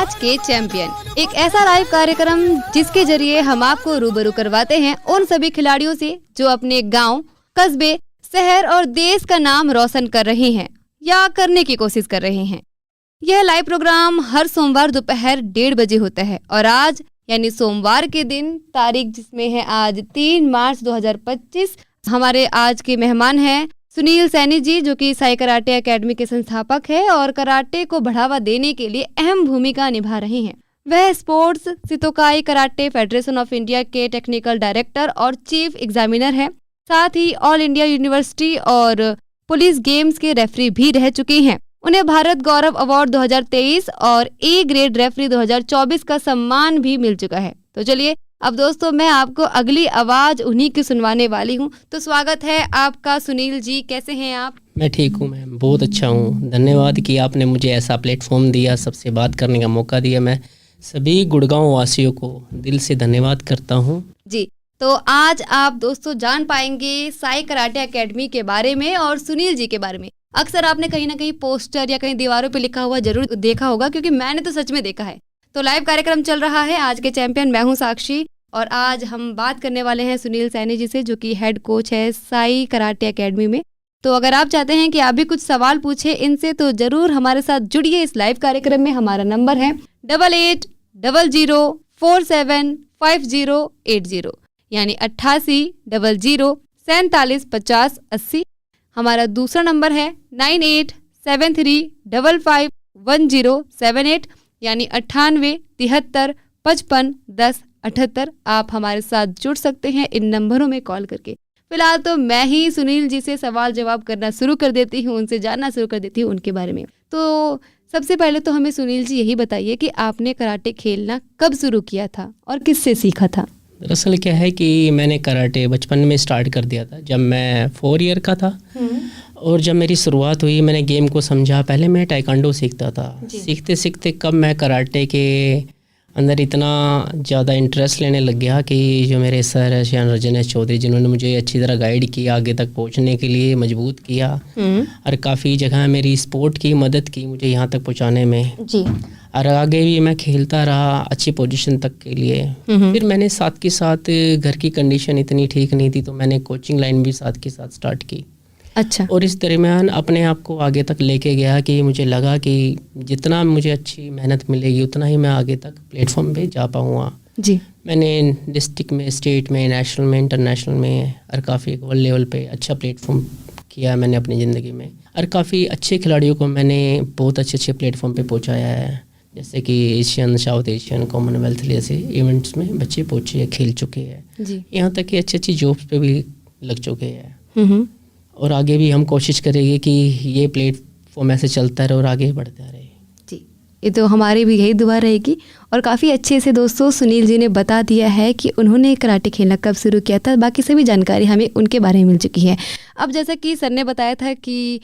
आज के चैंपियन, एक ऐसा लाइव कार्यक्रम जिसके जरिए हम आपको रूबरू करवाते हैं उन सभी खिलाड़ियों से जो अपने गांव, कस्बे, शहर और देश का नाम रोशन कर रहे हैं या करने की कोशिश कर रहे हैं। यह लाइव प्रोग्राम हर सोमवार दोपहर 1:30 बजे होता है और आज यानी सोमवार के दिन, तारीख जिसमें है आज 3 मार्च 2025, हमारे आज के मेहमान हैं सुनील सैनी जी, जो कि साई कराटे एकेडमी के संस्थापक है और कराटे को बढ़ावा देने के लिए अहम भूमिका निभा रहे हैं। वह sports Shitokai karate federation of India के टेक्निकल डायरेक्टर और चीफ एग्जामिनर हैं। साथ ही ऑल इंडिया यूनिवर्सिटी और पुलिस गेम्स के रेफरी भी रह चुके हैं। उन्हें भारत गौरव अवार्ड 2023 और ए ग्रेड रेफरी 2024 का सम्मान भी मिल चुका है। तो चलिए अब दोस्तों, मैं आपको अगली आवाज उन्हीं की सुनवाने वाली हूँ। तो स्वागत है आपका सुनील जी, कैसे हैं आप? मैं ठीक हूँ मैम, बहुत अच्छा हूँ। धन्यवाद कि आपने मुझे ऐसा प्लेटफॉर्म दिया, सबसे बात करने का मौका दिया। मैं सभी गुड़गांव वासियों को दिल से धन्यवाद करता हूँ जी। तो आज आप दोस्तों जान पाएंगे साई कराटे एकेडमी के बारे में और सुनील जी के बारे में। अक्सर आपने कहीं ना कहीं पोस्टर या कहीं दीवारों पे लिखा हुआ जरूर देखा होगा, क्योंकि मैंने तो सच में देखा है। तो लाइव कार्यक्रम चल रहा है आज के चैंपियन, मैं हूं साक्षी और आज हम बात करने वाले हैं सुनील सैनी जी से, जो कि हेड कोच है साई कराटे एकेडमी में। तो अगर आप चाहते हैं कि आप भी कुछ सवाल पूछे इनसे तो जरूर हमारे साथ जुड़िए इस लाइव कार्यक्रम में। हमारा नंबर है 8800475080 यानी 8800475080। हमारा दूसरा नंबर है 9873551078 यानी 9873551078। आप हमारे साथ जुड़ सकते हैं इन नंबरों में कॉल करके। फिलहाल तो मैं ही सुनील जी से सवाल जवाब करना शुरू कर देती हूँ, उनसे जानना शुरू कर देती हूँ उनके बारे में। तो सबसे पहले तो हमें सुनील जी यही बताइए कि आपने कराटे खेलना कब शुरू किया था और किससे सीखा था? दरअसल क्या है कि मैंने कराटे बचपन में स्टार्ट कर दिया था जब मैं 4 ईयर का था। और जब मेरी शुरुआत हुई, मैंने गेम को समझा। पहले मैं टाइकांडो सीखता था। सीखते सीखते कब मैं कराटे के अंदर इतना ज़्यादा इंटरेस्ट लेने लग गया कि जो मेरे सर है श्याम रजनेश चौधरी, जिन्होंने मुझे अच्छी तरह गाइड किया, आगे तक पहुंचने के लिए मजबूत किया और काफ़ी जगह मेरी स्पोर्ट की मदद की मुझे यहाँ तक पहुँचाने में जी। और आगे भी मैं खेलता रहा अच्छी पोजीशन तक के लिए। फिर मैंने साथ के साथ, घर की कंडीशन इतनी ठीक नहीं थी तो मैंने कोचिंग लाइन भी साथ के साथ स्टार्ट की। अच्छा। और इस दरमियान अपने आप को आगे तक लेके गया कि मुझे लगा कि जितना मुझे अच्छी मेहनत मिलेगी उतना ही मैं आगे तक प्लेटफॉर्म पे जा पाऊँगा जी। मैंने डिस्ट्रिक्ट में, स्टेट में, नेशनल में, इंटरनेशनल में और काफ़ी वर्ल्ड लेवल पे अच्छा प्लेटफॉर्म किया है मैंने अपनी ज़िंदगी में। और काफ़ी अच्छे खिलाड़ियों को मैंने बहुत अच्छे प्लेटफॉर्म पे पहुँचाया है, जैसे कि एशियन, साउथ एशियन, कॉमनवेल्थ जैसे इवेंट्स में बच्चे पहुँचे हैं, खेल चुके हैं। यहाँ तक कि अच्छी जॉब्स पे भी लग चुके हैं। और आगे भी हम कोशिश करेंगे कि ये प्लेटफॉर्म ऐसे चलता रहे और आगे बढ़ता रहे जी। ये तो हमारी भी यही दुआ रहेगी। और काफ़ी अच्छे से दोस्तों सुनील जी ने बता दिया है कि उन्होंने कराटे खेलना कब शुरू किया था। बाकी सभी जानकारी हमें उनके बारे में मिल चुकी है। अब जैसा कि सर ने बताया था कि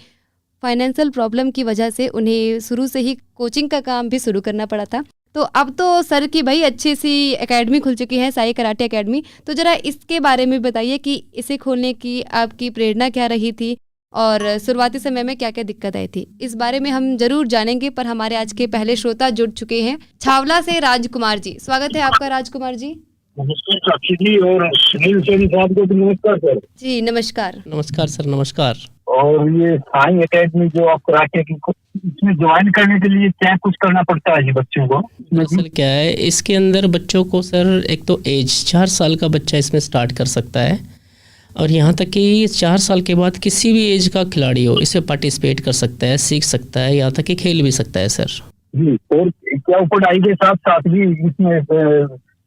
फाइनेंशियल प्रॉब्लम की वजह से उन्हें शुरू से ही कोचिंग का काम भी शुरू करना पड़ा था। तो अब तो सर की भाई अच्छी सी एकेडमी खुल चुकी है, साई कराटे एकेडमी। तो ज़रा इसके बारे में बताइए कि इसे खोलने की आपकी प्रेरणा क्या रही थी और शुरुआती समय में क्या क्या दिक्कत आई थी, इस बारे में हम जरूर जानेंगे। पर हमारे आज के पहले श्रोता जुड़ चुके हैं छावला से राजकुमार जी। स्वागत है आपका राजकुमार जी। नमस्कार साक्षी जी और सुनील सैनी साहब को भी नमस्कार सर। जी नमस्कार। नमस्कार सर, नमस्कार। और ये साई एकेडमी जो आप कराटे की, इसमें ज्वाइन करने के लिए क्या कुछ करना पड़ता है जी बच्चों को? दरअसल क्या है, इसके अंदर बच्चों को सर एक तो एज 4 साल का बच्चा इसमें स्टार्ट कर सकता है और यहाँ तक कि 4 साल के बाद किसी भी एज का खिलाड़ी हो इसमें पार्टिसिपेट कर सकता है, सीख सकता है, यहाँ तक कि खेल भी सकता है सर जी। और क्या पढ़ाई के साथ साथ भी इसमें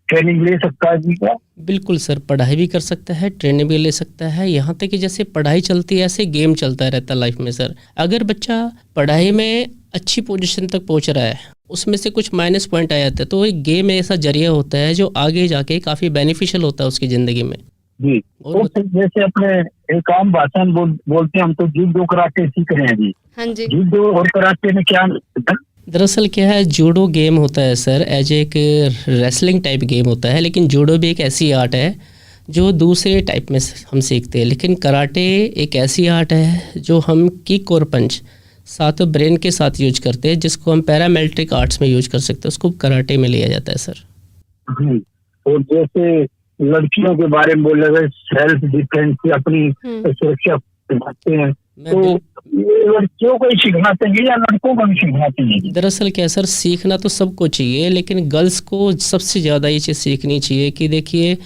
ट्रेनिंग ले सकता है जी? क्या? बिल्कुल सर, पढ़ाई भी कर सकता है, ट्रेनिंग भी ले सकता है। यहाँ तक कि जैसे पढ़ाई चलती है ऐसे गेम चलता रहता है लाइफ में सर। अगर बच्चा पढ़ाई में अच्छी पोजीशन तक पहुँच रहा है, उसमें से कुछ माइनस पॉइंट आ जाता है, तो एक गेम ऐसा जरिया होता है जो आगे जाके काफ़ी बेनिफिशियल होता है उसकी ज़िंदगी में जी। और जैसे अपने एक आम भाषा में बोलते हैं हम तो जूडो कराटे सीख रहे हैं जी। हाँ जी। जूडो और कराटे में क्या? दरअसल क्या है, जूडो गेम होता है सर एज एक रेसलिंग टाइप गेम होता है, लेकिन जूडो भी एक ऐसी आर्ट है जो दूसरे टाइप में हम सीखते हैं। लेकिन कराटे एक ऐसी आर्ट है जो हम किक और पंच साथ ब्रेन के साथ यूज करते हैं, जिसको हम पैरामिलिट्री आर्ट्स में यूज कर सकते हैं, उसको कराटे में लिया जाता है सर। और जैसे लड़कियों के बारे में बोले गए, सेल्फ डिफेंस, अपनी सुरक्षा करते हैं, तो ये लड़कियों को ही सीखना चाहिए या लड़कों को भी सीखना चाहिए? दरअसल क्या सर, सीखना तो सबको चाहिए, लेकिन गर्ल्स को सबसे ज़्यादा ये चीज़ सीखनी चाहिए कि देखिए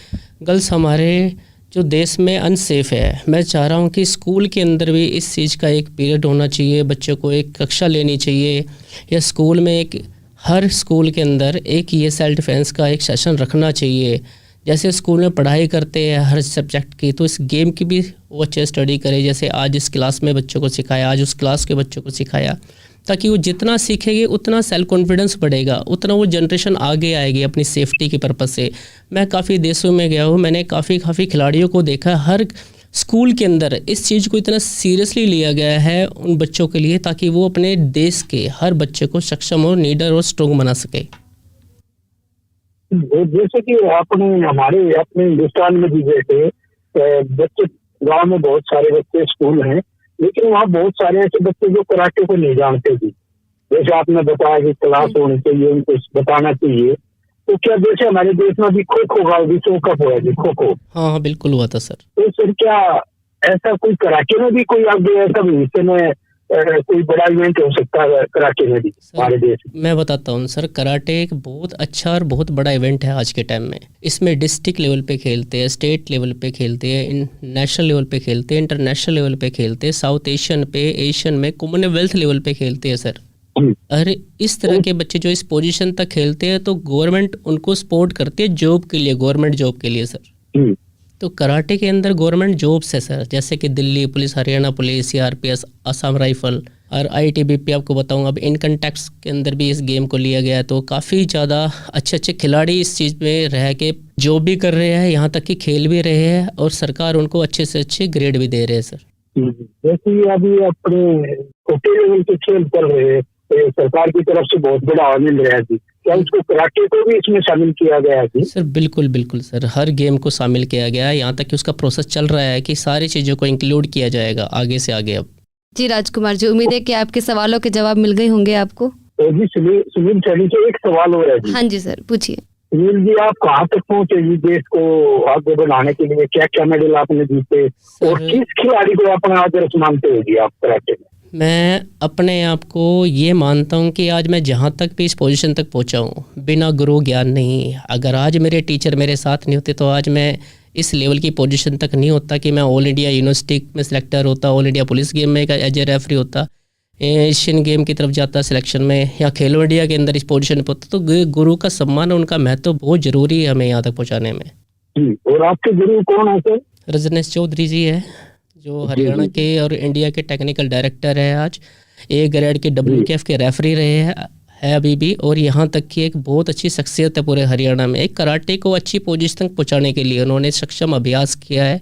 गर्ल्स हमारे जो देश में अनसेफ है। मैं चाह रहा हूँ कि स्कूल के अंदर भी इस चीज़ का एक पीरियड होना चाहिए, बच्चों को एक कक्षा लेनी चाहिए, या स्कूल में एक हर स्कूल के अंदर एक ये सेल्फ डिफेंस का एक सेशन रखना चाहिए। जैसे स्कूल में पढ़ाई करते हैं हर सब्जेक्ट की, तो इस गेम की भी वो अच्छे स्टडी करे। जैसे आज इस क्लास में बच्चों को सिखाया, आज उस क्लास के बच्चों को सिखाया, ताकि वो जितना सीखेंगे उतना सेल्फ कॉन्फिडेंस बढ़ेगा, उतना वो जनरेशन आगे आएगी अपनी सेफ्टी के पर्पज़ से। मैं काफ़ी देशों में गया हूँ, मैंने काफ़ी खिलाड़ियों को देखा, हर स्कूल के अंदर इस चीज़ को इतना सीरियसली लिया गया है उन बच्चों के लिए, ताकि वो अपने देश के हर बच्चे को सक्षम और नीडर और स्ट्रॉन्ग बना सके। जैसे कि अपने हिंदुस्तान में भी जैसे बच्चे, गांव में बहुत सारे बच्चे स्कूल हैं, लेकिन वहाँ बहुत सारे ऐसे बच्चे जो कराटे को नहीं जानते भी। जैसे आपने बताया कि क्लास होनी चाहिए, उनको बताना चाहिए, तो क्या जैसे हमारे देश में भी खो खो का विश्व कप हुआ जी, खो खो? हाँ बिल्कुल हुआ था सर। तो सर क्या ऐसा कोई कराटे में भी कोई आगे ऐसा भविष्य में कोई बड़ा इवेंट हो सकता है कराटे में भी हमारे देश में? मैं बताता हूँ सर, कराटे एक बहुत अच्छा और बहुत बड़ा इवेंट है आज के टाइम में। इसमें डिस्ट्रिक्ट लेवल पे खेलते हैं, स्टेट लेवल पे खेलते हैं, नेशनल लेवल पे खेलते हैं, इंटरनेशनल लेवल पे खेलते हैं, साउथ एशियन पे, एशियन में, कॉमनवेल्थ लेवल पे खेलते हैं सर। अरे इस तरह के बच्चे जो इस पोजीशन तक खेलते हैं, तो गवर्नमेंट उनको सपोर्ट करती है जॉब के लिए, गवर्नमेंट जॉब के लिए सर। तो कराटे के अंदर गवर्नमेंट जॉब्स है सर, जैसे कि Delhi police, Haryana police, CRPS, Assam rifle और ITBP आपको बताऊंगा। अब इनकम टैक्स के अंदर भी इस गेम को लिया गया है, तो काफ़ी ज़्यादा अच्छे खिलाड़ी इस चीज़ में रह के जॉब भी कर रहे हैं, यहाँ तक कि खेल भी रहे हैं, और सरकार उनको अच्छे से अच्छे ग्रेड भी दे रहे हैं सर। जैसे अभी अपने छोटे लेवल के खेल कर रहे हैं, सरकार की तरफ से बहुत बड़ा मिल रहा है, क्या उसको कराटे को भी इसमें शामिल किया गया है? सर बिल्कुल सर, हर गेम को शामिल किया गया है, यहाँ तक कि उसका प्रोसेस चल रहा है कि सारी चीज़ों को इंक्लूड किया जाएगा आगे से आगे। अब जी राजकुमार जी, उम्मीद है कि आपके सवालों के जवाब मिल गए होंगे आपको। तो जी सुनील सैनी से एक सवाल हो रहा है जी। हाँ जी सर, पूछिए। सुनील जी, आप कहाँ तक पहुँचे जी देश को आगे बढ़ाने के लिए? क्या क्या मेडल आपने जीते और किस खिलाड़ी को अपना आदर्श मानते हो जी आप कराटे में? मैं अपने आप को ये मानता हूँ कि आज मैं जहाँ तक भी इस पोजीशन तक पहुँचा हूँ, बिना गुरु ज्ञान नहीं। अगर आज मेरे टीचर मेरे साथ नहीं होते, तो आज मैं इस लेवल की पोजीशन तक नहीं होता कि मैं ऑल इंडिया यूनिवर्सिटी में सिलेक्टर होता, ऑल इंडिया पुलिस गेम में एज ए रेफरी होता, एशियन गेम की तरफ जाता सिलेक्शन में, या खेलो इंडिया के अंदर इस पोजीशन पर होता। तो गुरु का सम्मान, उनका महत्व बहुत ज़रूरी है हमें यहाँ तक पहुँचाने में। और आपके गुरु कौन है सर? रजनीश चौधरी जी है, जो हरियाणा के और इंडिया के टेक्निकल डायरेक्टर है। आज A ग्रेड के WKF के रेफरी रहे है अभी भी, और यहाँ तक कि एक बहुत अच्छी शख्सियत है पूरे हरियाणा में। एक कराटे को अच्छी पोजीशन तक पहुँचाने के लिए उन्होंने सक्षम अभ्यास किया है,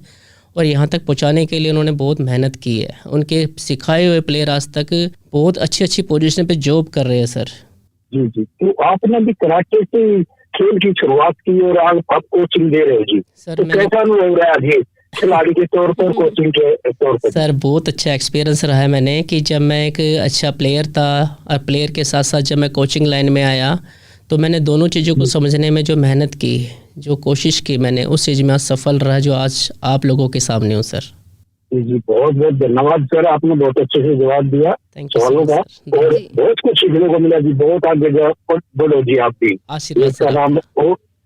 और यहाँ तक पहुँचाने के लिए उन्होंने बहुत मेहनत की है। उनके सिखाए हुए प्लेयर आज तक बहुत अच्छी पोजीशन पे जॉब कर रहे हैं सर। जी, तो आपने भी कराटे से खेल की शुरुआत की और आप कोचिंग दे रहे हो जी, तो कैसा अनुभव रहा है खिलाड़ी के तौर पर, कोचिंग के तौर पर? सर बहुत अच्छा एक्सपीरियंस रहा है मैंने, कि जब मैं एक अच्छा प्लेयर था और प्लेयर के साथ साथ जब मैं कोचिंग लाइन में आया, तो मैंने दोनों चीज़ों को समझने में जो मेहनत की, जो कोशिश की मैंने, उस चीज़ में आज सफल रहा, जो आज आप लोगों के सामने हूँ सर। जी, बहुत बहुत धन्यवाद सर, आपने बहुत अच्छे से जवाब दिया सवालों का, और बहुत कुछ सीखने को मिला जी। बहुत आगे बढ़ो जी, आप भी आशीर्वाद, नाम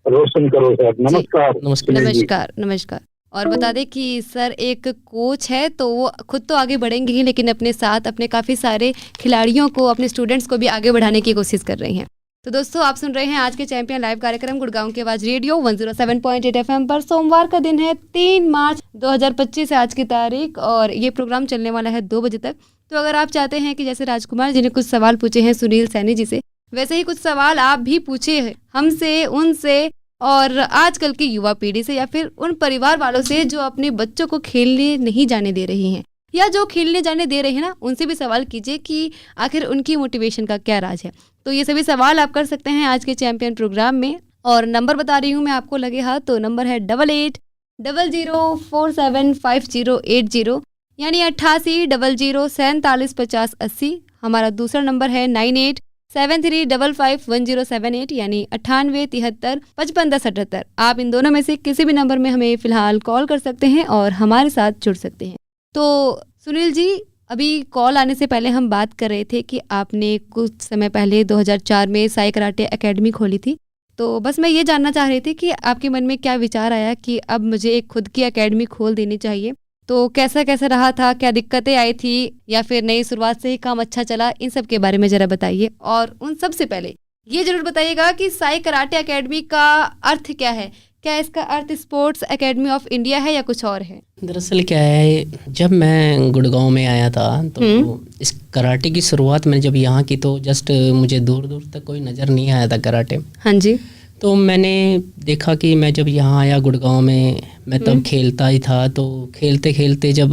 रोशन करो सर। नमस्कार। नमस्कार। नमस्कार। और बता दें कि सर एक कोच है, तो वो खुद तो आगे बढ़ेंगे ही, लेकिन अपने साथ अपने काफ़ी सारे खिलाड़ियों को, अपने स्टूडेंट्स को भी आगे बढ़ाने की कोशिश कर रही हैं। तो दोस्तों, आप सुन रहे हैं आज के चैंपियन लाइव कार्यक्रम गुड़गांव की आवाज़ रेडियो 107.8 FM पर। सोमवार का दिन है 3 मार्च 2025 है आज की तारीख, और ये प्रोग्राम चलने वाला है 2 बजे तक। तो अगर आप चाहते हैं कि जैसे राजकुमार जी ने कुछ सवाल पूछे हैं सुनील सैनी जी से, वैसे ही कुछ सवाल आप भी पूछे हैं हमसे, उनसे, और आजकल की युवा पीढ़ी से, या फिर उन परिवार वालों से जो अपने बच्चों को खेलने नहीं जाने दे रही हैं, या जो खेलने जाने दे रहे हैं ना, उनसे भी सवाल कीजिए कि आखिर उनकी मोटिवेशन का क्या राज है। तो ये सभी सवाल आप कर सकते हैं आज के चैंपियन प्रोग्राम में, और नंबर बता रही हूँ मैं आपको लगे हाथ, तो नंबर है 8800475080, यानी 8800475080। हमारा दूसरा नंबर है 9873551078 यानी 9873551078। आप इन दोनों में से किसी भी नंबर में हमें फ़िलहाल कॉल कर सकते हैं और हमारे साथ जुड़ सकते हैं। तो सुनील जी, अभी कॉल आने से पहले हम बात कर रहे थे कि आपने कुछ समय पहले 2004 में साई कराटे एकेडमी खोली थी। तो बस मैं ये जानना चाह रही थी कि आपके मन में क्या विचार आया कि अब मुझे एक खुद की एकेडमी खोल देनी चाहिए। तो कैसा कैसा रहा था, क्या दिक्कतें आई थी या फिर नई शुरुआत से ही काम अच्छा चला, इन सब के बारे में ज़रा बताइए। और उन सब से पहले ये ज़रूर बताइएगा कि साई कराटे एकेडमी का अर्थ क्या है। क्या इसका अर्थ स्पोर्ट्स एकेडमी ऑफ इंडिया है या कुछ और है? दरअसल क्या है, जब मैं गुड़गांव में आया था तो इस कराटे की शुरुआत मैंने जब यहाँ की तो जस्ट मुझे दूर दूर तक कोई नज़र नहीं आया था कराटे। हाँ जी। तो मैंने देखा कि मैं जब यहाँ आया गुड़गांव में, मैं तब खेलता ही था। तो खेलते खेलते जब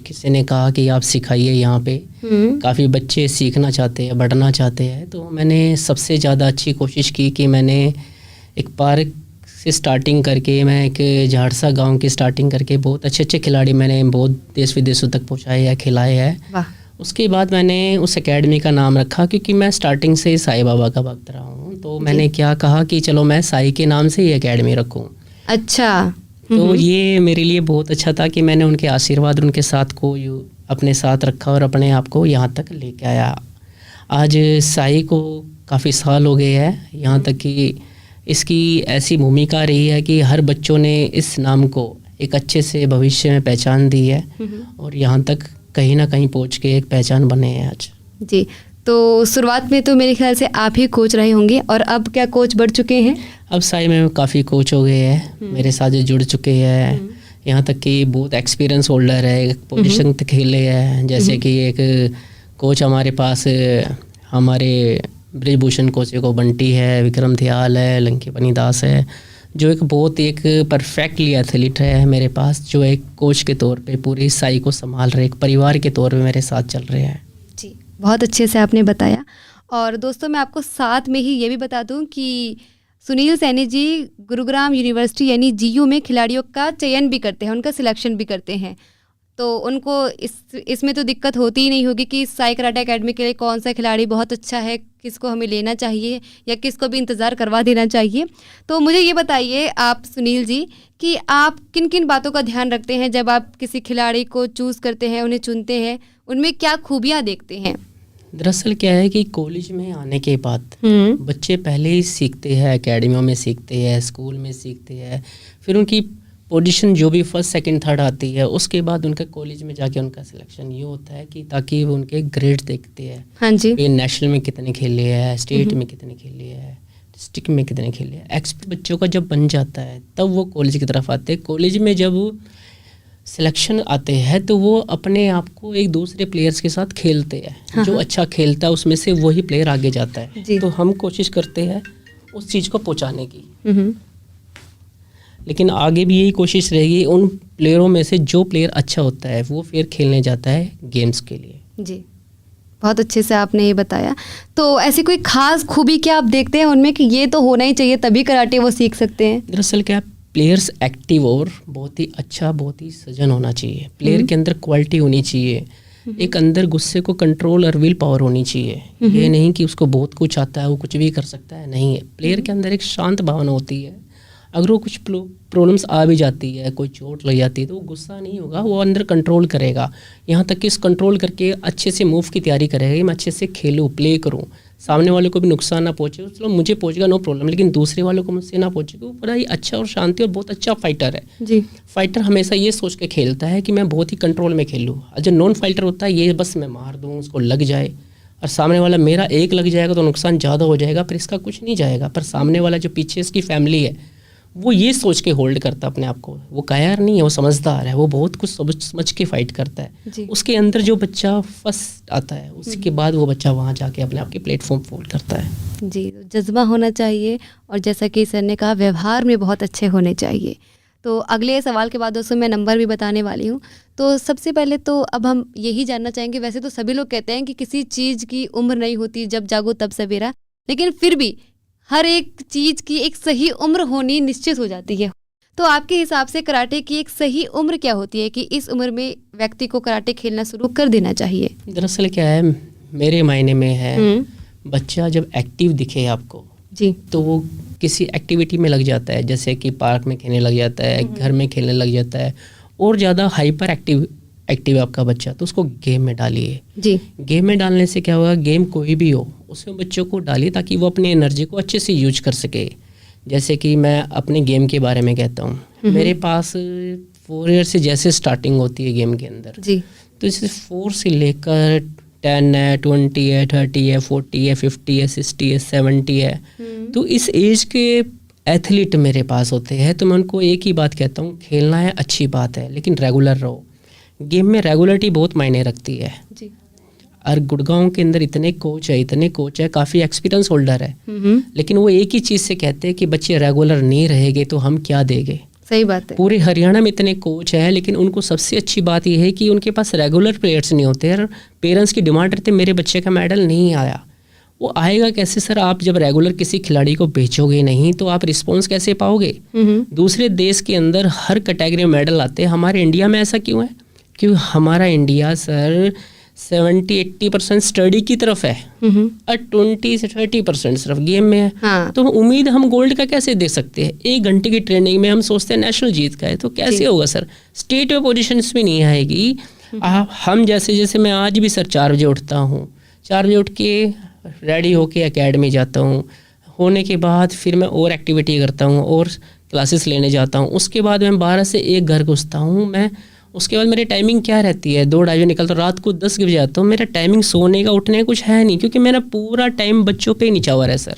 किसी ने कहा कि आप सिखाइए, यहाँ पे काफ़ी बच्चे सीखना चाहते हैं, बढ़ना चाहते हैं, तो मैंने सबसे ज़्यादा अच्छी कोशिश की कि मैंने एक पार्क से स्टार्टिंग करके, मैं एक झाड़सा गांव की स्टार्टिंग करके बहुत अच्छे अच्छे खिलाड़ी मैंने बहुत देश विदेशों तक पहुँचाए या खिलाए हैं। उसके बाद मैंने उस एकेडमी का नाम रखा, क्योंकि मैं स्टार्टिंग से साईं बाबा का भक्त रहा हूँ। तो मैंने क्या कहा कि चलो मैं साई के नाम से ही एकेडमी रखूँ। अच्छा। तो ये मेरे लिए बहुत अच्छा था कि मैंने उनके आशीर्वाद, उनके साथ को अपने साथ रखा और अपने आप को यहाँ तक लेके आया। आज साई को काफ़ी साल हो गए हैं, यहाँ तक कि इसकी ऐसी भूमिका रही है कि हर बच्चों ने इस नाम को एक अच्छे से भविष्य में पहचान दी है और यहाँ तक कहीं ना कहीं पहुँच के एक पहचान बने हैं आज। जी, तो शुरुआत में तो मेरे ख्याल से आप ही कोच रहे होंगे, और अब क्या कोच बढ़ चुके हैं? अब साई में काफ़ी कोच हो गए हैं, मेरे साथ जो जुड़ चुके हैं। यहाँ तक कि बहुत एक्सपीरियंस होल्डर है, पोजीशन तक खेले हैं। जैसे कि एक कोच हमारे पास, हमारे ब्रिजभूषण कोच को बंटी है, विक्रम ध्याल है, लंकी पनीदास है, जो एक बहुत एक परफेक्टली एथलीट है मेरे पास, जो एक कोच के तौर पे पूरी साई को संभाल रहे, एक परिवार के तौर पे मेरे साथ चल रहे हैं। जी, बहुत अच्छे से आपने बताया। और दोस्तों, मैं आपको साथ में ही ये भी बता दूं कि सुनील सैनी जी गुरुग्राम यूनिवर्सिटी यानी जीयू में खिलाड़ियों का चयन भी करते हैं, उनका सिलेक्शन भी करते हैं। तो उनको इसमें तो दिक्कत होती ही नहीं होगी कि साई कराटे एकेडमी के लिए कौन सा खिलाड़ी बहुत अच्छा है, किसको हमें लेना चाहिए या किसको भी इंतज़ार करवा देना चाहिए। तो मुझे ये बताइए आप सुनील जी कि आप किन किन बातों का ध्यान रखते हैं जब आप किसी खिलाड़ी को चूज़ करते हैं, उन्हें चुनते हैं, उनमें क्या खूबियाँ देखते हैं? दरअसल क्या है कि कॉलेज में आने के बाद बच्चे पहले ही सीखते हैं, एकेडमियों में सीखते हैं, स्कूल में सीखते हैं, फिर उनकी पोजीशन जो भी फर्स्ट सेकंड थर्ड आती है, उसके बाद उनका कॉलेज में जाके उनका सिलेक्शन ये होता है कि ताकि वो उनके ग्रेड देखते हैं। हाँ जी। ये नेशनल में कितने खेले हैं, स्टेट में कितने खेले हैं, डिस्ट्रिक्ट में कितने खेले हैं। एक्सपर्ट बच्चों का जब बन जाता है तब वो कॉलेज की तरफ आते हैं। कॉलेज में जब सिलेक्शन आते हैं तो वो अपने आप को एक दूसरे प्लेयर्स के साथ खेलते हैं। हाँ, जो अच्छा खेलता है उसमें से वही प्लेयर आगे जाता है। तो हम कोशिश करते हैं उस चीज़ को पहुँचाने की, लेकिन आगे भी यही कोशिश रहेगी उन प्लेयरों में से जो प्लेयर अच्छा होता है वो फिर खेलने जाता है गेम्स के लिए। जी, बहुत अच्छे से आपने ये बताया। तो ऐसी कोई खास खूबी क्या आप देखते हैं उनमें कि ये तो होना ही चाहिए तभी कराटे वो सीख सकते हैं? दरअसल क्या, प्लेयर्स एक्टिव और बहुत ही अच्छा, बहुत ही सजन होना चाहिए। प्लेयर के अंदर क्वालिटी होनी चाहिए, एक अंदर गुस्से को कंट्रोल और विल पावर होनी चाहिए। ये नहीं कि उसको बहुत कुछ आता है, वो कुछ भी कर सकता है, नहीं है। प्लेयर के अंदर एक शांत भावना होती है। अगर वो कुछ प्रॉब्लम्स आ भी जाती है, कोई चोट लग जाती है, तो वो गुस्सा नहीं होगा, वो अंदर कंट्रोल करेगा। यहाँ तक कि इस कंट्रोल करके अच्छे से मूव की तैयारी करेगा, मैं अच्छे से खेलूँ, प्ले करूँ, सामने वाले को भी नुकसान ना पहुँचे। चलो मुझे पहुँचेगा नो प्रॉब्लम, लेकिन दूसरे वालों को मुझसे ना पहुँचे। वो बड़ा ही अच्छा और शांति और बहुत अच्छा फाइटर है। जी, फाइटर हमेशा ये सोच के खेलता है कि मैं बहुत ही कंट्रोल में खेलूँ। जो नॉन फाइटर होता है ये बस मैं मार दूँ, उसको लग जाए, और सामने वाला मेरा एक लग जाएगा तो नुकसान ज़्यादा हो जाएगा, पर इसका कुछ नहीं जाएगा। पर सामने वाला जो पीछे इसकी फैमिली है वो ये सोच के होल्ड करता है अपने आप को। वो कायर नहीं है, वो समझदार है, वो बहुत कुछ समझ के फाइट करता है। उसके अंदर जो बच्चा फर्स्ट आता है उसके बाद वो बच्चा वहाँ जाके अपने आप के प्लेटफॉर्म फोल्ड करता है। जी, जज्बा होना चाहिए और जैसा कि सर ने कहा व्यवहार में बहुत अच्छे होने चाहिए। तो अगले सवाल के बाद दोस्तों मैं नंबर भी बताने वाली हूँ। तो सबसे पहले तो अब हम यही जानना चाहेंगे, वैसे तो सभी लोग कहते हैं कि किसी चीज़ की उम्र नहीं होती, जब जागो तब सवेरा, लेकिन फिर भी हर एक चीज़ की एक सही उम्र होनी निश्चित हो जाती है। तो आपके हिसाब से कराटे की एक सही उम्र क्या होती है कि इस उम्र में व्यक्ति को कराटे खेलना शुरू कर देना चाहिए? दरअसल क्या है, मेरे मायने में है, बच्चा जब एक्टिव दिखे आपको जी, तो वो किसी एक्टिविटी में लग जाता है, जैसे कि पार्क में खेलने लग जाता है, घर में खेलने लग जाता है, और ज़्यादा हाइपर एक्टिव आपका बच्चा, तो उसको गेम में डालिए जी। गेम में डालने से क्या होगा, गेम कोई भी हो उसमें बच्चों को डालिए ताकि वो अपनी एनर्जी को अच्छे से यूज कर सके। जैसे कि मैं अपने गेम के बारे में कहता हूँ, मेरे पास 4 ईयर से जैसे स्टार्टिंग होती है गेम के अंदर जी, तो इसे 4 से लेकर 10 है, 20 है, 30 है, 40 है, 50 है, 60 है, 70 है, तो इस एज के एथलीट मेरे पास होते हैं। तो मैं उनको एक ही बात कहता हूँ, खेलना है अच्छी बात है लेकिन रेगुलर रहो। गेम में रेगुलरिटी बहुत मायने रखती है। जी। और गुड़गांव के अंदर इतने कोच है, काफ़ी एक्सपीरियंस होल्डर है, लेकिन वो एक ही चीज़ से कहते हैं कि बच्चे रेगुलर नहीं रहेंगे तो हम क्या देंगे। सही बात है। पूरे हरियाणा में इतने कोच हैं लेकिन उनको सबसे अच्छी बात यह है कि उनके पास रेगुलर प्लेयर्स नहीं होते और पेरेंट्स की डिमांड रहती है मेरे बच्चे का मेडल नहीं आया। वो आएगा कैसे सर? आप जब रेगुलर किसी खिलाड़ी को बेचोगे नहीं तो आप रिस्पॉन्स कैसे पाओगे? दूसरे देश के अंदर हर कैटेगरी में मेडल आते हैं, हमारे इंडिया में ऐसा क्यों है? क्यों हमारा इंडिया सर 70-80% स्टडी की तरफ है और 20 से 30% सिर्फ गेम में है। हाँ। तो उम्मीद हम गोल्ड का कैसे दे सकते हैं? 1 घंटे की ट्रेनिंग में हम सोचते हैं नेशनल जीत का है, तो कैसे होगा सर? स्टेट में पोजीशन भी नहीं आएगी। हम जैसे मैं आज भी सर 4 बजे उठता हूँ, 4 बजे उठ के रेडी होके एकेडमी जाता हूँ, होने के बाद फिर मैं और एक्टिविटी करता हूँ और क्लासेस लेने जाता हूँ। उसके बाद मैं 12 से 1 घर घुसता हूँ। मैं उसके बाद मेरी टाइमिंग क्या रहती है, 2-2:30 बजे निकलता हूँ, रात को 10 बजे आता हूँ। मेरा टाइमिंग सोने का उठने का कुछ है नहीं, क्योंकि मेरा पूरा टाइम बच्चों पे ही निछावर है सर।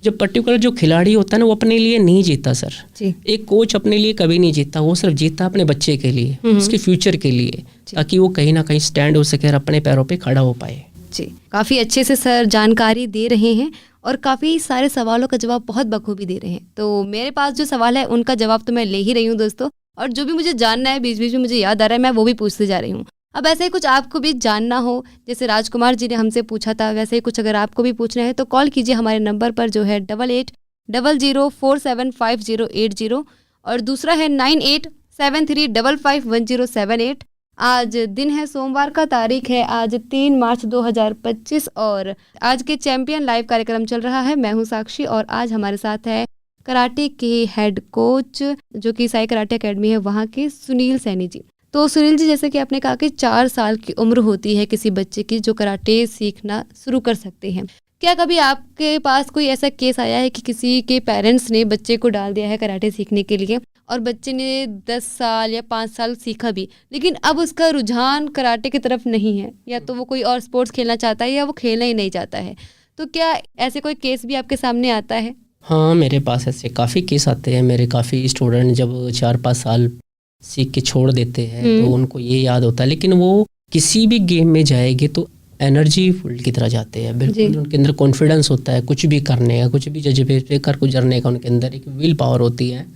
जब पर्टिकुलर जो खिलाड़ी होता है ना वो अपने लिए नहीं जीता सर। जी। एक कोच अपने लिए कभी नहीं जीता, वो सिर्फ जीता अपने बच्चे के लिए, उसके फ्यूचर के लिए, ताकि वो कहीं ना कहीं स्टैंड हो सके और अपने पैरों पे खड़ा हो पाए। जी, काफ़ी अच्छे से सर जानकारी दे रहे हैं और काफ़ी सारे सवालों का जवाब बहुत बखूबी दे रहे हैं। तो मेरे पास जो सवाल है उनका जवाब तो मैं ले ही रही हूँ दोस्तों, और जो भी मुझे जानना है बीच बीच में मुझे याद आ रहा है मैं वो भी पूछते जा रही हूँ। अब ऐसे ही कुछ आपको भी जानना हो, जैसे राजकुमार जी ने हमसे पूछा था, वैसे ही कुछ अगर आपको भी पूछना है तो कॉल कीजिए हमारे नंबर पर जो है 8800475080 और दूसरा है 9873551078। आज दिन है सोमवार का, तारीख है आज 3 मार्च 2025 और आज के चैंपियन लाइव कार्यक्रम चल रहा है। मैं हूँ साक्षी और आज हमारे साथ है कराटे के हेड कोच जो कि साई कराटे एकेडमी है वहाँ के सुनील सैनी जी। तो सुनील जी, जैसे कि आपने कहा कि 4 साल की उम्र होती है किसी बच्चे की जो कराटे सीखना शुरू कर सकते हैं, क्या कभी आपके पास कोई ऐसा केस आया है कि किसी के पेरेंट्स ने बच्चे को डाल दिया है कराटे सीखने के लिए और बच्चे ने 10 साल या 5 साल सीखा भी, लेकिन अब उसका रुझान कराटे की तरफ नहीं है, या तो वो कोई और स्पोर्ट्स खेलना चाहता है या वो खेलना ही नहीं चाहता है, तो क्या ऐसे कोई केस भी आपके सामने आता है? हाँ, मेरे पास ऐसे काफ़ी केस आते हैं। मेरे काफ़ी स्टूडेंट जब 4-5 साल सीख के छोड़ देते हैं तो उनको ये याद होता है, लेकिन वो किसी भी गेम में जाएंगे तो एनर्जी फुल की तरह जाते हैं। बिल्कुल उनके अंदर कॉन्फिडेंस होता है कुछ भी करने का, कुछ भी जज्बे पे कर गुजरने का, उनके अंदर एक विल पावर होती है।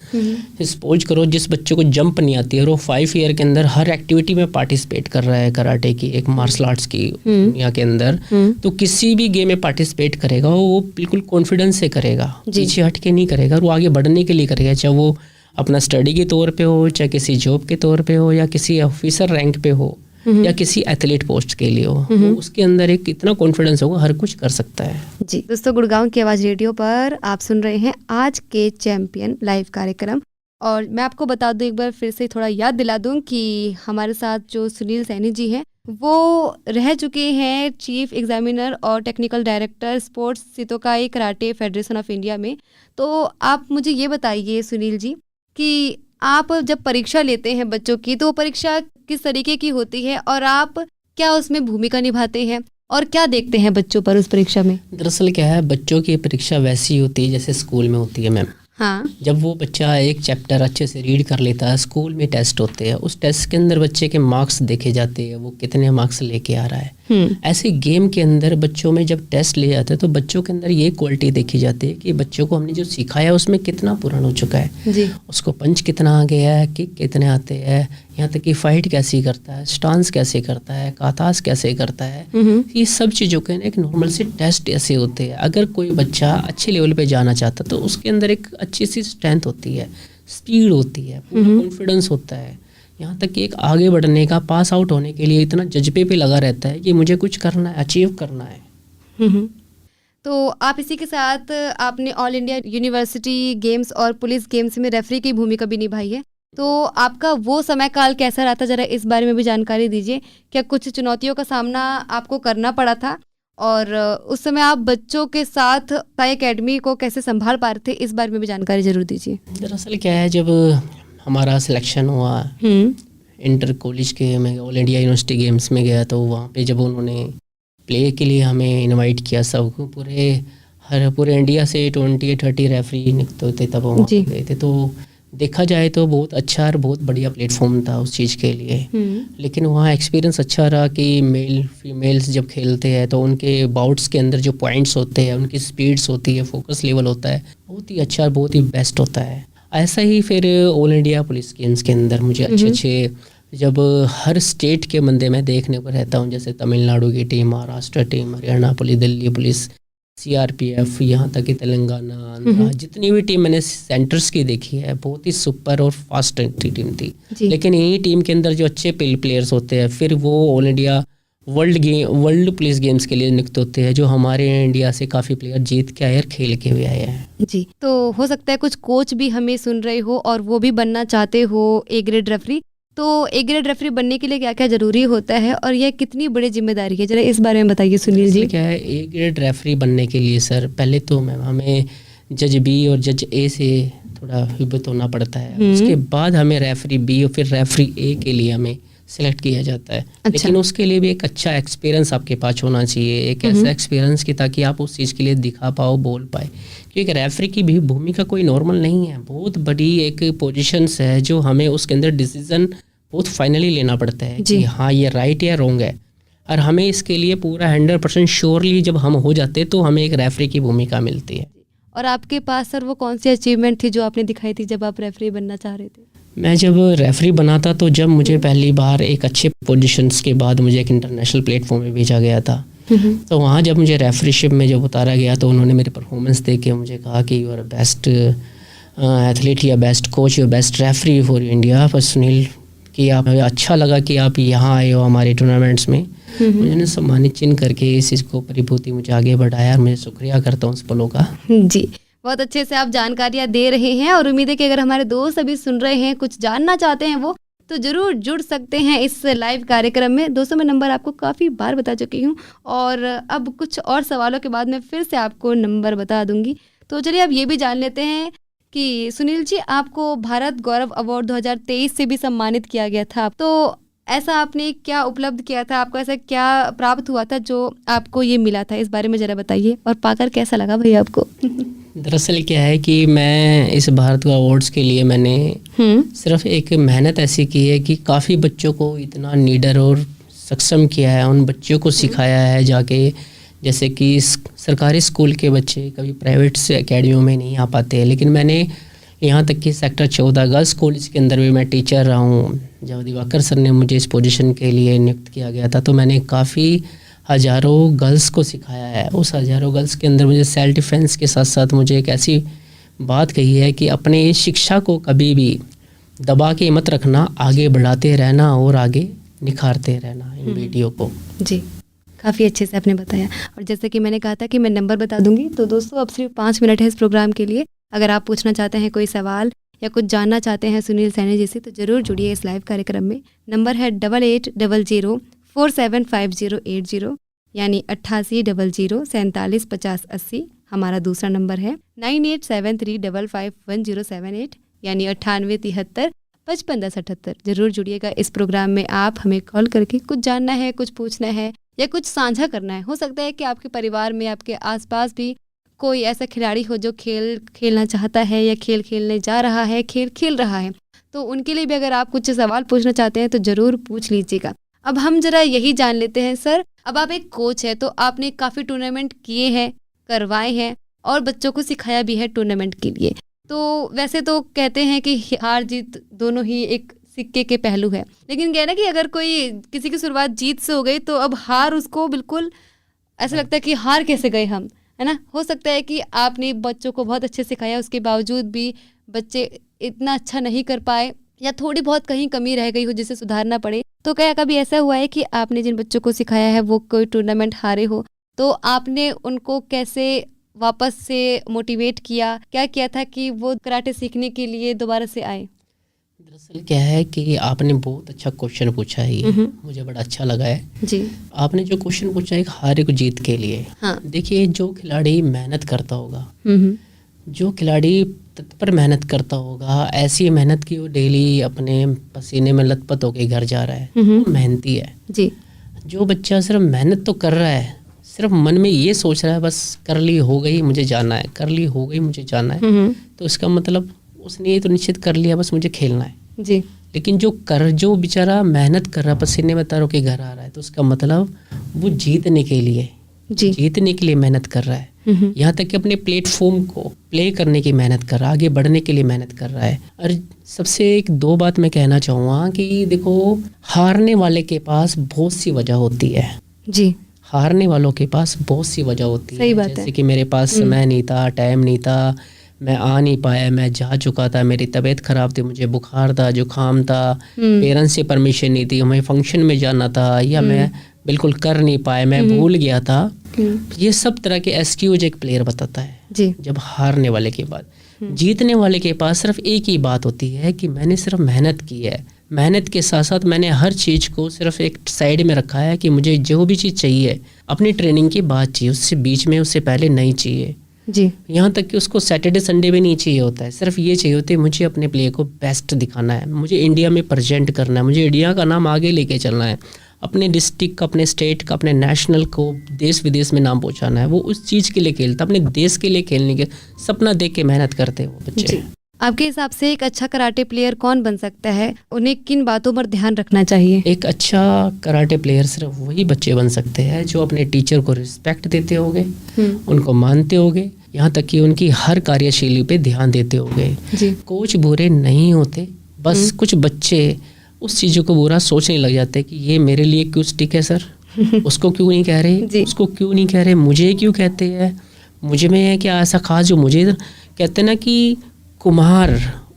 सपोज करो जिस बच्चे को जंप नहीं आती है और वो 5 ईयर के अंदर हर एक्टिविटी में पार्टिसिपेट कर रहा है, कराटे की एक मार्शल आर्ट्स की दुनिया के अंदर, तो किसी भी गेम में पार्टिसिपेट करेगा वो बिल्कुल कॉन्फिडेंस से करेगा, पीछे हट के नहीं करेगा, और वो आगे बढ़ने के लिए करेगा, चाहे वो अपना स्टडी के तौर पे हो, चाहे किसी जॉब के तौर पे हो, या किसी ऑफिसर रैंक पे हो, या किसी एथलीट पोस्ट के लिए हो। तो उसके अंदर एक इतना कॉन्फिडेंस होगा, हर कुछ कर सकता है। जी दोस्तों, गुड़गांव की आवाज़ रेडियो पर आप सुन रहे हैं आज के चैंपियन लाइव कार्यक्रम, और मैं आपको बता दूं, एक बार फिर से थोड़ा याद दिला दूं कि हमारे साथ जो सुनील सैनी जी हैं वो रह चुके हैं चीफ एग्जामिनर और technical director sports Shitokai karate federation of India में। तो आप मुझे ये बताइए सुनील जी कि आप जब परीक्षा लेते हैं बच्चों की तो परीक्षा किस तरीके की होती है और आप क्या उसमें भूमिका निभाते हैं और क्या देखते हैं बच्चों पर उस परीक्षा में? दरअसल क्या है, बच्चों की परीक्षा वैसी होती है जैसे स्कूल में होती है मैम। हाँ। जब वो बच्चा एक चैप्टर अच्छे से रीड कर लेता है, स्कूल में टेस्ट होते हैं, उस टेस्ट के अंदर बच्चे के मार्क्स देखे जाते हैं, वो कितने मार्क्स लेके आ रहा है। ऐसे गेम के अंदर बच्चों में जब टेस्ट लिए जाते हैं तो बच्चों के अंदर ये क्वालिटी देखी जाती है कि बच्चों को हमने जो सिखाया उसमें कितना पुराना हो चुका है जी। उसको पंच कितना आ गया है, किक कितने आते हैं, यहाँ तक कि फाइट कैसी करता है, स्टांस कैसे करता है, कातास कैसे करता है, ये सब चीज़ों के एक नॉर्मल से टेस्ट ऐसे होते हैं। अगर कोई बच्चा अच्छे लेवल पे जाना चाहता तो उसके अंदर एक अच्छी सी स्ट्रेंथ होती है, स्पीड होती है, पूरा कॉन्फिडेंस होता है, यहाँ तक कि एक आगे बढ़ने का, पास आउट होने के लिए इतना जज्बे पे लगा रहता है कि मुझे कुछ करना है, अचीव करना है। तो आप इसी के साथ आपने ऑल इंडिया यूनिवर्सिटी गेम्स और पुलिस गेम्स में रेफरी की भूमिका भी निभाई है, तो आपका वो समय काल कैसा रहा था, जरा इस बारे में भी जानकारी दीजिए। क्या कुछ चुनौतियों का सामना आपको करना पड़ा था, और उस समय आप बच्चों के साथ साई एकेडमी को कैसे संभाल पा रहे थे, इस बारे में भी जानकारी जरूर दीजिए। दरअसल क्या है, जब हमारा सिलेक्शन हुआ इंटर कॉलेज के, मैं ऑल इंडिया यूनिवर्सिटी गेम्स में गया, तो वहाँ पे जब उन्होंने प्ले के लिए हमें इनवाइट किया सबको, पूरे इंडिया से 20-30 रेफरी निकलते होते, तब वहाँ गए थे। तो देखा जाए तो बहुत अच्छा और बहुत बढ़िया प्लेटफॉर्म था उस चीज़ के लिए। लेकिन वहाँ एक्सपीरियंस अच्छा रहा कि मेल फीमेल्स जब खेलते हैं तो उनके बाउट्स के अंदर जो पॉइंट्स होते हैं, उनकी स्पीड्स होती है, फोकस लेवल होता है, बहुत ही अच्छा, बहुत ही बेस्ट होता है। ऐसा ही फिर ऑल इंडिया पुलिस गेम्स के अंदर मुझे अच्छे जब हर स्टेट के बंदे मैं देखने को रहता हूँ, जैसे तमिलनाडु की team, Maharashtra team, Haryana police, Delhi police, CRPF, यहाँ तक कि तेलंगाना, आंध्रा, जितनी भी टीम मैंने सेंटर्स की देखी है, बहुत ही सुपर और फास्ट टीम थी। लेकिन यही टीम के अंदर जो अच्छे प्लेयर्स होते हैं, फिर वो all India world police games के लिए नियुक्त होते हैं, जो हमारे इंडिया से काफ़ी प्लेयर जीत के आए और खेल के भी आए हैं। जी, तो हो सकता है कुछ कोच भी हमें सुन रहे हो और वो भी बनना चाहते हो A ग्रेड रेफरी, तो A ग्रेड रेफरी बनने के लिए क्या क्या ज़रूरी होता है और यह कितनी बड़ी जिम्मेदारी है, जरा इस बारे में बताइए सुनील जी। क्या है, A ग्रेड रेफरी बनने के लिए सर पहले तो हमें जज B और जज A से थोड़ा हिब्बत होना पड़ता है, उसके बाद हमें रेफरी B और फिर रेफरी A के लिए हमें सिलेक्ट किया जाता है। लेकिन उसके लिए भी एक अच्छा एक्सपीरियंस आपके पास होना चाहिए, एक ऐसा एक्सपीरियंस कि ताकि आप उस चीज़ के लिए दिखा पाओ, बोल पाए, क्योंकि रेफरी की भी भूमिका कोई नॉर्मल नहीं है, बहुत बड़ी एक पोजीशंस है जो हमें उसके अंदर डिसीजन बहुत फाइनली लेना पड़ता है कि हाँ ये राइट या रॉन्ग है, और हमें इसके लिए पूरा 100% श्योरली जब हम हो जाते तो हमें एक रेफरी की भूमिका मिलती है। और आपके पास सर वो कौन सी अचीवमेंट थी जो आपने दिखाई थी जब आप रेफरी बनना चाह रहे थे? मैं जब रेफरी बना था तो जब मुझे पहली बार एक अच्छे पोजीशंस के बाद मुझे एक इंटरनेशनल प्लेटफॉर्म में भेजा गया था, तो वहाँ जब मुझे रेफरीशिप में जब उतारा गया तो उन्होंने मेरी परफॉर्मेंस देख के मुझे कहा कि यू आर बेस्ट एथलीट या बेस्ट कोच या बेस्ट रेफरी फॉर इंडिया। पर सुनील कि आप, अच्छा लगा कि आप यहाँ आए हो हमारे टूर्नामेंट्स में, मुझे सम्मानित चिन्ह करके इस चीज़ को परिभूति मुझे आगे बढ़ाया, और मैं शुक्रिया करता हूँ उस पलों का। जी, बहुत अच्छे से आप जानकारियाँ दे रहे हैं, और उम्मीद है कि अगर हमारे दोस्त अभी सुन रहे हैं, कुछ जानना चाहते हैं वो, तो ज़रूर जुड़ सकते हैं इस लाइव कार्यक्रम में। दोस्तों, मैं नंबर आपको काफ़ी बार बता चुकी हूँ, और अब कुछ और सवालों के बाद मैं फिर से आपको नंबर बता दूंगी। तो चलिए अब ये भी जान लेते हैं कि सुनील जी, आपको भारत गौरव अवार्ड 2023 से भी सम्मानित किया गया था, तो ऐसा आपने क्या उपलब्ध किया था, आपको ऐसा क्या प्राप्त हुआ था जो आपको ये मिला था, इस बारे में ज़रा बताइए, और पाकर कैसा लगा भैया आपको? दरअसल क्या है कि मैं इस भारत का अवार्ड्स के लिए मैंने सिर्फ एक मेहनत ऐसी की है कि काफ़ी बच्चों को इतना नीडर और सक्षम किया है, उन बच्चों को सिखाया है जाके, जैसे कि सरकारी स्कूल के बच्चे कभी प्राइवेट से एकेडमियों में नहीं आ पाते हैं, लेकिन मैंने यहाँ तक कि सेक्टर 14 गर्ल्स कॉलेज के अंदर भी मैं टीचर रहा हूँ। जब दिवाकर सर ने मुझे इस पोजीशन के लिए नियुक्त किया गया था तो मैंने काफ़ी हज़ारों गर्ल्स को सिखाया है। उस हज़ारों गर्ल्स के अंदर मुझे सेल्फ डिफेंस के साथ साथ मुझे एक ऐसी बात कही है कि अपने इस शिक्षा को कभी भी दबा के मत रखना, आगे बढ़ाते रहना और आगे निखारते रहना इन बेटियों को। जी, काफ़ी अच्छे से आपने बताया, और जैसे कि मैंने कहा था कि मैं नंबर बता दूंगी, तो दोस्तों अब सिर्फ 5 मिनट है इस प्रोग्राम के लिए। अगर आप पूछना चाहते हैं कोई सवाल या कुछ जानना चाहते हैं सुनील सैनी जी से, तो ज़रूर जुड़िए इस लाइव कार्यक्रम में। नंबर है 8800475080, यानी 8800475080। हमारा दूसरा नंबर है 9873551078, यानी 9873551078। ज़रूर जुड़िएगा इस प्रोग्राम में। आप हमें कॉल करके कुछ जानना है, कुछ पूछना है या कुछ साझा करना है। हो सकता है कि आपके परिवार में, आपके आसपास भी कोई ऐसा खिलाड़ी हो जो खेलना चाहता है या खेल खेलने जा रहा है, खेल खेल रहा है, तो उनके लिए भी अगर आप कुछ सवाल पूछना चाहते हैं तो ज़रूर पूछ लीजिएगा। अब हम ज़रा यही जान लेते हैं सर, अब आप एक कोच है तो आपने काफ़ी टूर्नामेंट किए हैं, करवाए हैं और बच्चों को सिखाया भी है टूर्नामेंट के लिए। तो वैसे तो कहते हैं कि हार जीत दोनों ही एक सिक्के के पहलू है, लेकिन कहना कि अगर कोई किसी की शुरुआत जीत से हो गई तो अब हार उसको बिल्कुल ऐसा लगता है कि हार कैसे गए हम, है ना। हो सकता है कि आपने बच्चों को बहुत अच्छे सिखाया, उसके बावजूद भी बच्चे इतना अच्छा नहीं कर पाए या थोड़ी बहुत कहीं कमी रह गई हो जिसे सुधारना पड़े, तो क्या कभी ऐसा हुआ है कि आपने जिन बच्चों को सिखाया है वो कोई टूर्नामेंट हारे हो, तो आपने उनको कैसे वापस से मोटिवेट किया, क्या किया था कि वो कराटे सीखने के लिए दोबारा से आए? दरअसल क्या है कि आपने बहुत अच्छा क्वेश्चन पूछा है, ये मुझे बड़ा अच्छा लगा है जी। आपने जो क्वेश्चन पूछा है एक हारे को जीत के लिए। हाँ। देखिए, जो खिलाड़ी मेहनत करता होगा, जो खिलाड़ी तत्पर मेहनत करता होगा, ऐसी मेहनत की वो डेली अपने पसीने में लथपथ होके घर जा रहा है, वो मेहनती है जी। जो बच्चा सिर्फ मेहनत तो कर रहा है, सिर्फ मन में ये सोच रहा है बस कर ली हो गई मुझे जाना है, कर ली हो गई मुझे जाना है, तो इसका मतलब उसने ये तो निश्चित कर लिया बस मुझे खेलना है जी। लेकिन जो बेचारा मेहनत कर रहा है, पसीने में तर के घर आ रहा है, तो उसका मतलब वो जीतने के लिए मेहनत कर रहा है। यहाँ तक कि अपने प्लेटफॉर्म को प्ले करने की मेहनत कर रहा है, आगे बढ़ने के लिए मेहनत कर रहा है। और सबसे एक दो बात मैं कहना चाहूँगा कि देखो, हारने वाले के पास बहुत सी वजह होती है जी। हारने वालों के पास बहुत सी वजह होती सही है। बात जैसे है। कि मेरे पास समय नहीं था, टाइम नहीं था, मैं आ नहीं पाया, मैं जा चुका था, मेरी तबीयत ख़राब थी, मुझे बुखार था, जुकाम था, पेरेंट्स से परमिशन नहीं थी, हमें फंक्शन में जाना था, या मैं बिल्कुल कर नहीं पाया, मैं भूल गया था। ये सब तरह के एक्सक्यूज एक प्लेयर बताता है जी। जब हारने वाले के बाद। जीतने वाले के पास सिर्फ एक ही बात होती है कि मैंने सिर्फ मेहनत की है, मेहनत के साथ साथ मैंने हर चीज़ को सिर्फ एक साइड में रखा है कि मुझे जो भी चीज़ चाहिए अपनी ट्रेनिंग के बाद चाहिए, उससे बीच में उससे पहले नहीं चाहिए जी। यहाँ तक कि उसको सैटरडे संडे भी नहीं चाहिए होता है, सिर्फ ये चाहिए होता है मुझे अपने प्ले को बेस्ट दिखाना है, मुझे इंडिया में प्रेजेंट करना है, मुझे इंडिया का नाम आगे लेके चलना है, अपने डिस्ट्रिक्ट का, अपने स्टेट का, अपने नेशनल को देश विदेश में नाम पहुँचाना है। वो उस चीज़ के लिए खेलता, अपने देश के लिए खेलने के सपना देख के मेहनत करते हैं वो बच्चे। आपके हिसाब से एक अच्छा कराटे प्लेयर कौन बन सकता है? उन्हें किन बातों पर ध्यान रखना चाहिए? एक अच्छा कराटे प्लेयर सिर्फ वही बच्चे बन सकते हैं जो अपने टीचर को रिस्पेक्ट देते होंगे, उनको मानते होंगे, यहाँ तक कि उनकी हर कार्यशैली पे ध्यान देते होंगे। कोच बुरे नहीं होते, बस कुछ बच्चे उस चीज़ों को बुरा सोचने लग जाते कि ये मेरे लिए क्यों स्टिक है सर, उसको क्यों नहीं कह रहे, उसको क्यों नहीं कह रहे, मुझे क्यों कहते हैं, मुझे में है क्या ऐसा खास जो मुझे कहते ना कि कुम्हार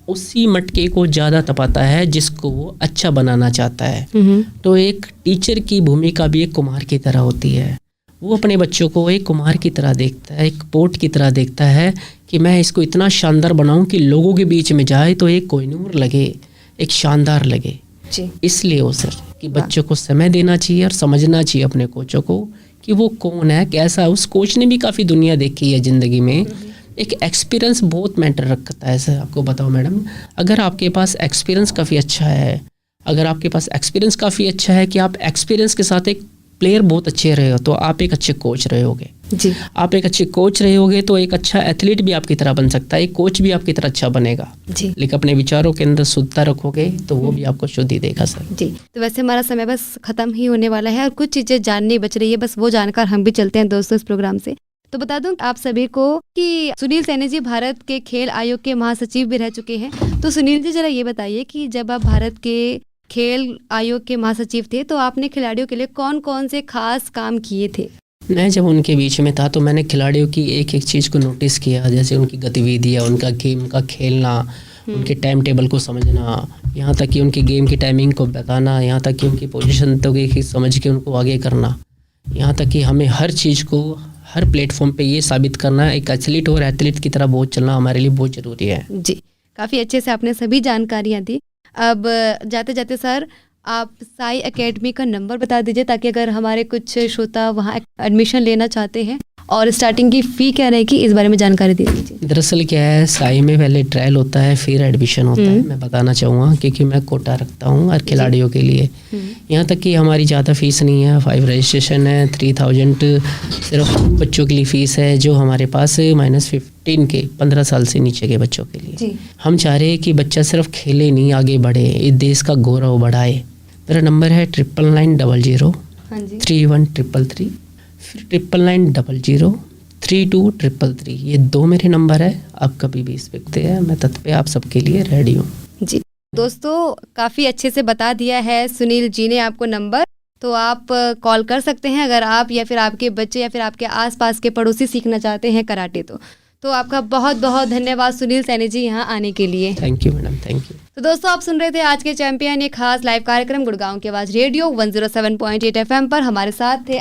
उसी मटके को ज़्यादा तपाता है जिसको वो अच्छा बनाना चाहता है। तो एक टीचर की भूमिका भी एक कुम्हार की तरह होती है, वो अपने बच्चों को एक कुम्हार की तरह देखता है, एक पोट की तरह देखता है कि मैं इसको इतना शानदार बनाऊं कि लोगों के बीच में जाए तो एक कोहिनूर लगे, एक शानदार लगे जी। इसलिए वो सर कि बच्चों को समय देना चाहिए और समझना चाहिए अपने कोचों को कि वो कौन है, कैसा। उस कोच ने भी काफ़ी दुनिया देखी है ज़िंदगी में, एक एक्सपीरियंस बहुत मैटर रखता है सर। आपको बताओ मैडम, अगर आपके पास एक्सपीरियंस काफ़ी अच्छा है, अगर आपके पास एक्सपीरियंस काफ़ी अच्छा है कि आप एक्सपीरियंस के साथ एक प्लेयर बहुत अच्छे रहे हो, तो आप एक अच्छे कोच रहे होगे जी। आप एक अच्छे कोच रहे होगे तो एक अच्छा एथलीट भी आपकी तरह बन सकता है, एक कोच भी आपकी तरह अच्छा बनेगा जी। लेकिन अपने विचारों के अंदर शुद्धता रखोगे तो वो भी आपको शुद्ध ही देगा सर जी। तो वैसे हमारा समय बस खत्म ही होने वाला है और कुछ चीज़ें जाननी बच रही है, बस वो जानकर हम भी चलते हैं दोस्तों इस प्रोग्राम से। तो बता दूं आप सभी को कि सुनील सैनी जी भारत के खेल आयोग के महासचिव भी रह चुके हैं। तो सुनील जी जरा ये बताइए कि जब आप भारत के खेल आयोग के महासचिव थे तो आपने खिलाड़ियों के लिए कौन कौन से खास काम किए थे? मैं जब उनके बीच में था तो मैंने खिलाड़ियों की एक एक चीज़ को नोटिस किया, जैसे उनकी गतिविधियाँ, उनका गेम का खेलना, उनके टाइम टेबल को समझना, यहाँ तक कि उनकी गेम की टाइमिंग को बताना, यहाँ तक कि उनकी पोजीशन तो समझ के उनको आगे करना, यहाँ तक कि हमें हर चीज़ को हर प्लेटफॉर्म पे ये साबित करना एक एथलीट और एथलीट की तरह बहुत चलना हमारे लिए बहुत ज़रूरी है जी। काफ़ी अच्छे से आपने सभी जानकारियाँ दी। अब जाते जाते सर आप साई एकेडमी का नंबर बता दीजिए ताकि अगर हमारे कुछ श्रोता वहाँ एडमिशन लेना चाहते हैं और स्टार्टिंग की फ़ी क्या रहेगी इस बारे में जानकारी दे दीजिए। दरअसल क्या है, साई में पहले ट्रायल होता है फिर एडमिशन होता है। मैं बताना चाहूँगा क्योंकि मैं कोटा रखता हूँ हर खिलाड़ियों के लिए। यहाँ तक कि हमारी ज़्यादा फीस नहीं है, 5 रजिस्ट्रेशन है, 3000 सिर्फ बच्चों के लिए फ़ीस है जो हमारे पास -15 के 15 साल से नीचे के बच्चों के लिए। हम चाह रहे हैं कि बच्चा सिर्फ खेले नहीं आगे बढ़े, इस देश का गौरव बढ़ाए। मेरा नंबर है 9990 3133, फिर 9990 3233। ये 2 मेरे नंबर है, आप कभी भी इस पे हैं, मैं तत्पे आप सबके लिए रेडी हूँ जी। दोस्तों काफ़ी अच्छे से बता दिया है सुनील जी ने आपको नंबर, तो आप कॉल कर सकते हैं अगर आप या फिर आपके बच्चे या फिर आपके आसपास के पड़ोसी सीखना चाहते हैं कराटे। तो आपका बहुत बहुत धन्यवाद सुनील सैनी जी यहाँ आने के लिए। Thank you madam, thank you. तो दोस्तों आप सुन रहे थे आज के चैंपियन, ये खास लाइव कार्यक्रम गुड़गांव की आवाज़ रेडियो 107.8 FM पर। हमारे साथ थे